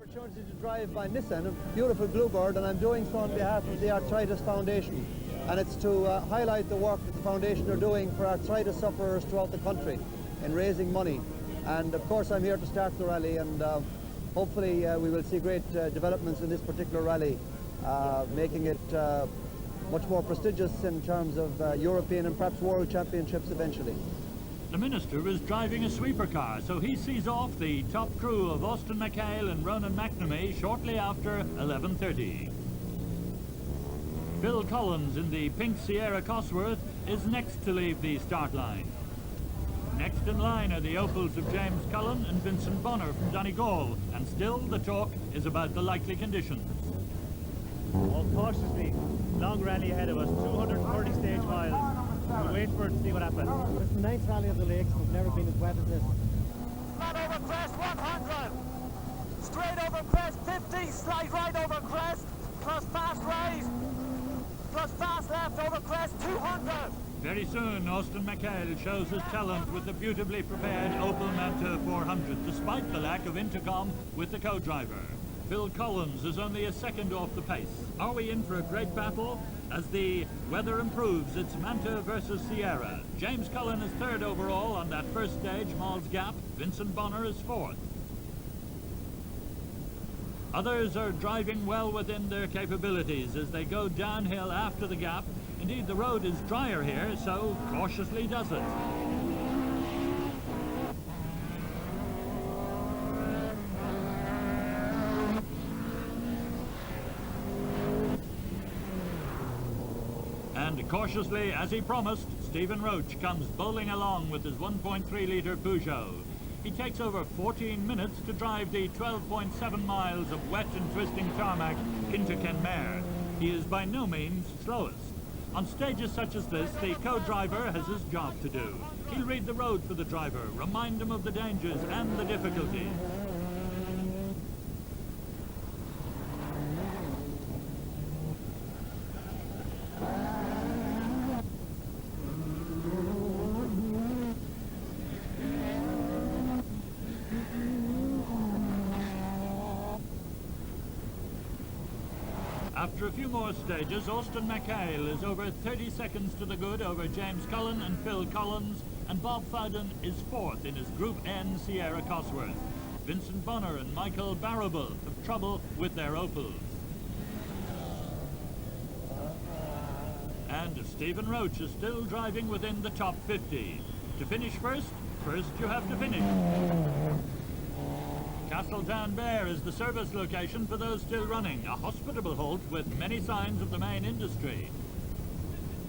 Opportunity to drive by Nissan, a beautiful Bluebird, and I'm doing so on behalf of the Arthritis Foundation. And it's to highlight the work that the foundation are doing for arthritis sufferers throughout the country in raising money. And of course I'm here to start the rally, and hopefully we will see great developments in this particular rally, making it much more prestigious in terms of European and perhaps World Championships eventually. The Minister is driving a sweeper car, so he sees off the top crew of Austin McHale and Ronan McNamee shortly after 11:30. Phil Collins in the pink Sierra Cosworth is next to leave the start line. Next in line are the Opals of James Cullen and Vincent Bonner from Donegal, and still the talk is about the likely conditions. Oh, cautiously, long rally ahead of us, 230 stage miles. We'll wait for it to see what happens. It's the 9th rally of the lakes, we've never been as wet as this. Flat over crest, 100. Straight over crest, 50. Slide right over crest, plus fast right. Plus fast left over crest, 200. Very soon, Austin McHale shows his talent with the beautifully prepared Opel Manta 400, despite the lack of intercom with the co-driver. Phil Collins is only a second off the pace. Are we in for a great battle? As the weather improves, it's Manta versus Sierra. James Cullen is third overall on that first stage, Mall's Gap. Vincent Bonner is fourth. Others are driving well within their capabilities as they go downhill after the gap. Indeed, the road is drier here, so cautiously does it. And cautiously, as he promised, Stephen Roach comes bowling along with his 1.3-litre Peugeot. He takes over 14 minutes to drive the 12.7 miles of wet and twisting tarmac into Kenmare. He is by no means slowest. On stages such as this, the co-driver has his job to do. He'll read the road for the driver, remind him of the dangers and the difficulties. After a few more stages, Austin McHale is over 30 seconds to the good over James Cullen and Phil Collins, and Bob Fowden is fourth in his Group N Sierra Cosworth. Vincent Bonner and Michael Barrable have trouble with their Opels. And Stephen Roach is still driving within the top 50. To finish first you have to finish. Castletown Bear is the service location for those still running, a hospitable halt with many signs of the main industry.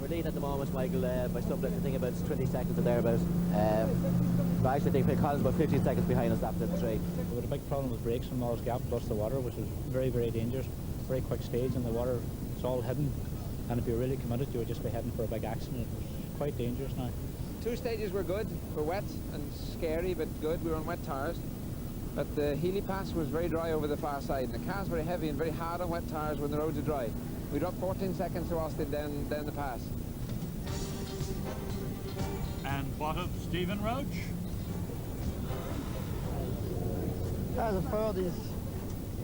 We're leading at the moment, Michael, by some little thing about 20 seconds or thereabouts. But I actually think Phil Collins about 15 seconds behind us after the straight. We had a big problem with brakes from Mall's Gap plus the water, which was very, very dangerous. Very quick stage and the water, it's all hidden. And if you're really committed, you would just be heading for a big accident. It was quite dangerous now. 2 stages were good, were wet and scary, but good. We were on wet tyres. But the Healy Pass was very dry over the far side, and the car's very heavy and very hard on wet tyres when the roads are dry. We dropped 14 seconds to Austin down the pass. And what of Stephen Roach? The third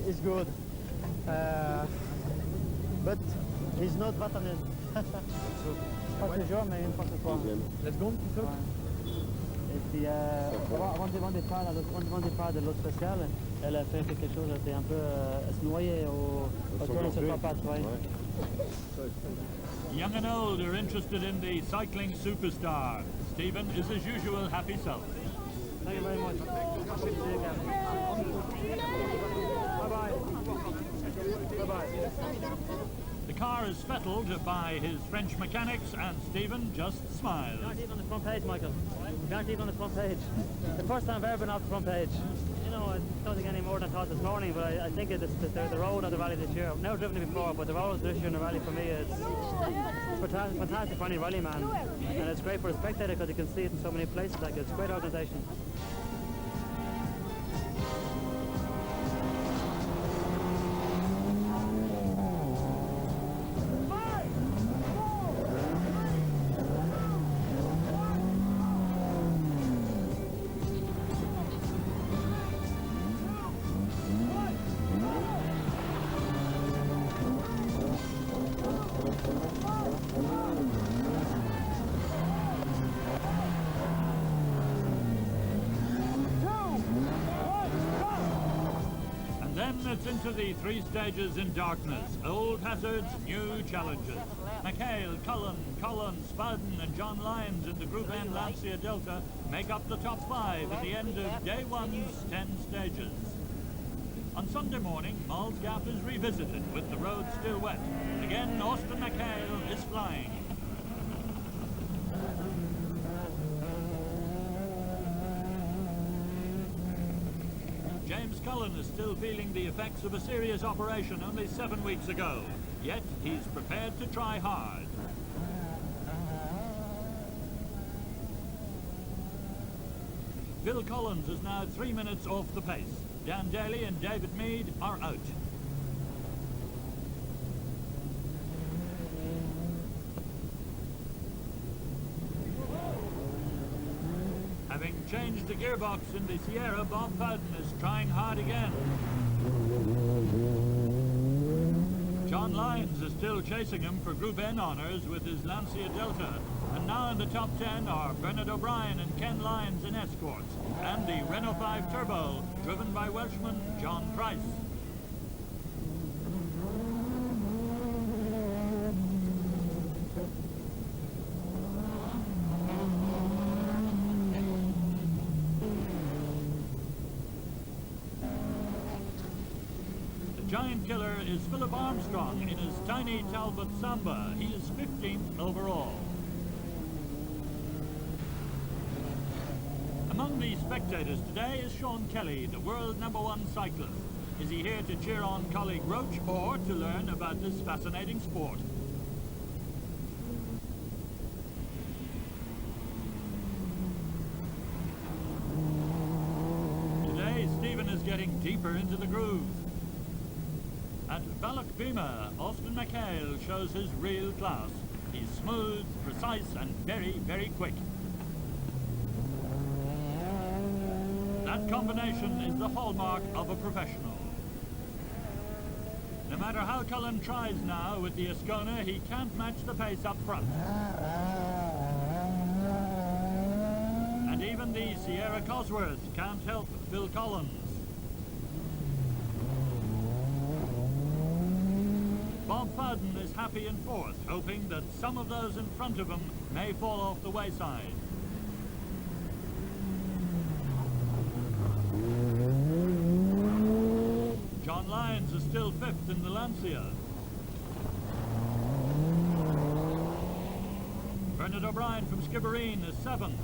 is good, but he's not veteran. Pas toujours, mais une fois ce soir. Let's go. Et puis, avant de départ de l'autre spéciale, elle a fait quelque chose, elle était un peu se noyer au tour de ce papas, Young and old are interested in the cycling superstar. Stephen is as usual happy self. Thank you very much. Bye-bye. Bye-bye. The car is fettled by his French mechanics, and Stephen just smiles. Can't even on the front page, Michael. Can't even on the front page. The first time I've ever been off the front page. You know, I don't think any more than I thought this morning, but I think it's the road of the rally this year. I've never driven it before, but the road this year in the rally for me is fantastic for any rally man. And it's great for the spectator because you can see it in so many places. Like, it's a great organisation. Then it's into the 3 stages in darkness. Old hazards, new challenges. McHale, Cullen, Collins, Spowden and John Lyons in the Group M Lancia Delta make up the top 5 at the end of day 1's 10 stages. On Sunday morning, Moll's Gap is revisited with the road still wet. Again, Austin McHale is flying. James Cullen is still feeling the effects of a serious operation only 7 weeks ago, yet he's prepared to try hard. Phil Collins is now 3 minutes off the pace. Dan Daly and David Mead are out. Having changed the gearbox in the Sierra, Bob Fowden is trying hard again. John Lyons is still chasing him for Group N honours with his Lancia Delta. And now in the top 10 are Bernard O'Brien and Ken Lyons in escorts, and the Renault 5 Turbo, driven by Welshman John Price. The giant killer is Philip Armstrong in his tiny Talbot Samba. He is 15th overall. Among the spectators today is Sean Kelly, the world #1 cyclist. Is he here to cheer on colleague Roach or to learn about this fascinating sport? Today, Stephen is getting deeper into the groove. At Balloch-Bima, Austin McHale shows his real class. He's smooth, precise and very, very quick. That combination is the hallmark of a professional. No matter how Cullen tries now with the Ascona, he can't match the pace up front. And even the Sierra Cosworth can't help Phil Collins. Bob Fowden is happy in 4th, hoping that some of those in front of him may fall off the wayside. John Lyons is still 5th in the Lancia. Bernard O'Brien from Skibbereen is 7th.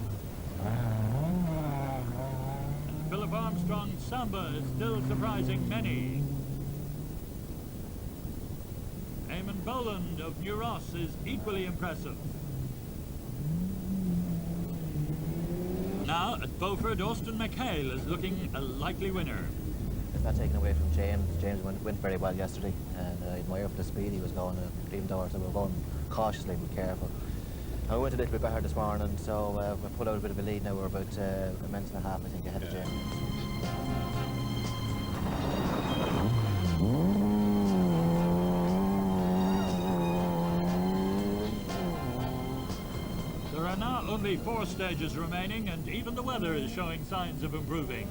And Philip Armstrong's Samba is still surprising many. Eamon Boland of New Ross is equally impressive. Now at Beaufort, Austin McHale is looking a likely winner. It's not taken away from James. James went very well yesterday, and I admire for the speed he was going, even though we were going cautiously and careful. And we went a little bit better this morning, so we put out a bit of a lead now. We're about a minute and a half, I think, ahead of James. There are now only 4 stages remaining, and even the weather is showing signs of improving.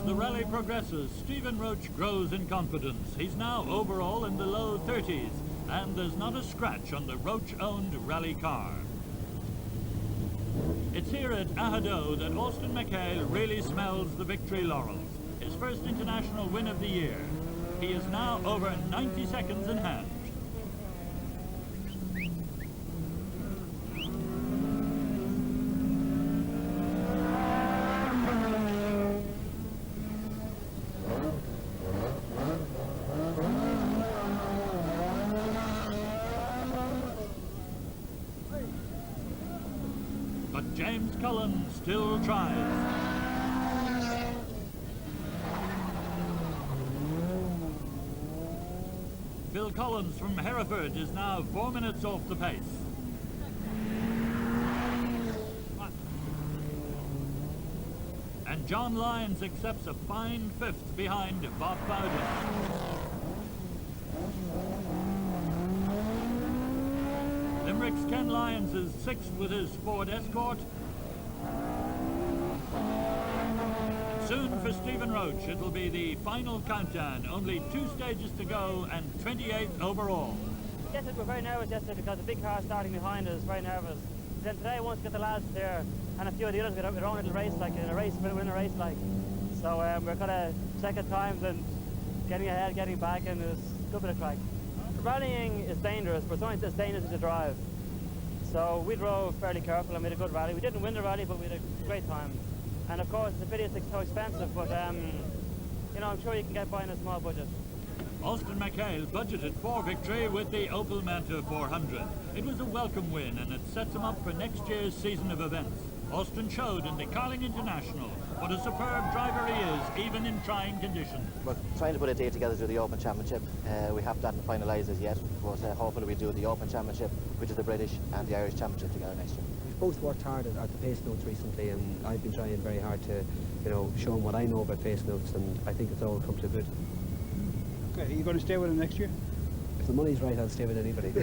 The rally progresses. Stephen Roach grows in confidence. He's now overall in the low 30s, and there's not a scratch on the Roach-owned rally car. It's here at Ahado that Austin McHale really smells the victory laurels. His first international win of the year. He is now over 90 seconds in hand. But James Cullen still tries. Phil Michael Collins from Hereford is now 4 minutes off the pace. And John Lyons accepts a fine 5th behind Bob Bowden. Limerick's Ken Lyons is 6th with his Ford Escort. Soon for Stephen Roach, it'll be the final countdown. Only 2 stages to go and 28th overall. Yesterday we were very nervous yesterday because the big car starting behind us, very nervous. Then today, once we got the lads there and a few of the others, we had our own little race, like in a race, we're in a race like. So we're kind of checking times and getting ahead, getting back, and it was a good bit of crack. Rallying is dangerous, but it's only as dangerous as you drive. So we drove fairly careful and we had a good rally. We didn't win the rally, but we had a great time. And of course, it's a pity it's so expensive, but you know, I'm sure you can get by in a small budget. Austin McHale budgeted for victory with the Opel Manta 400. It was a welcome win and it sets him up for next year's season of events. Austin showed in the Carling International what a superb driver he is, even in trying conditions. We're trying to put a day together to do the Open Championship. We haven't done finalised as yet, but hopefully we do the Open Championship, which is the British and the Irish Championship together next year. We've both worked hard at the pace notes recently, and I've been trying very hard to, you know, show them what I know about pace notes, and I think it's all come to good. Okay, are you going to stay with him next year? If the money's right, I'll stay with anybody.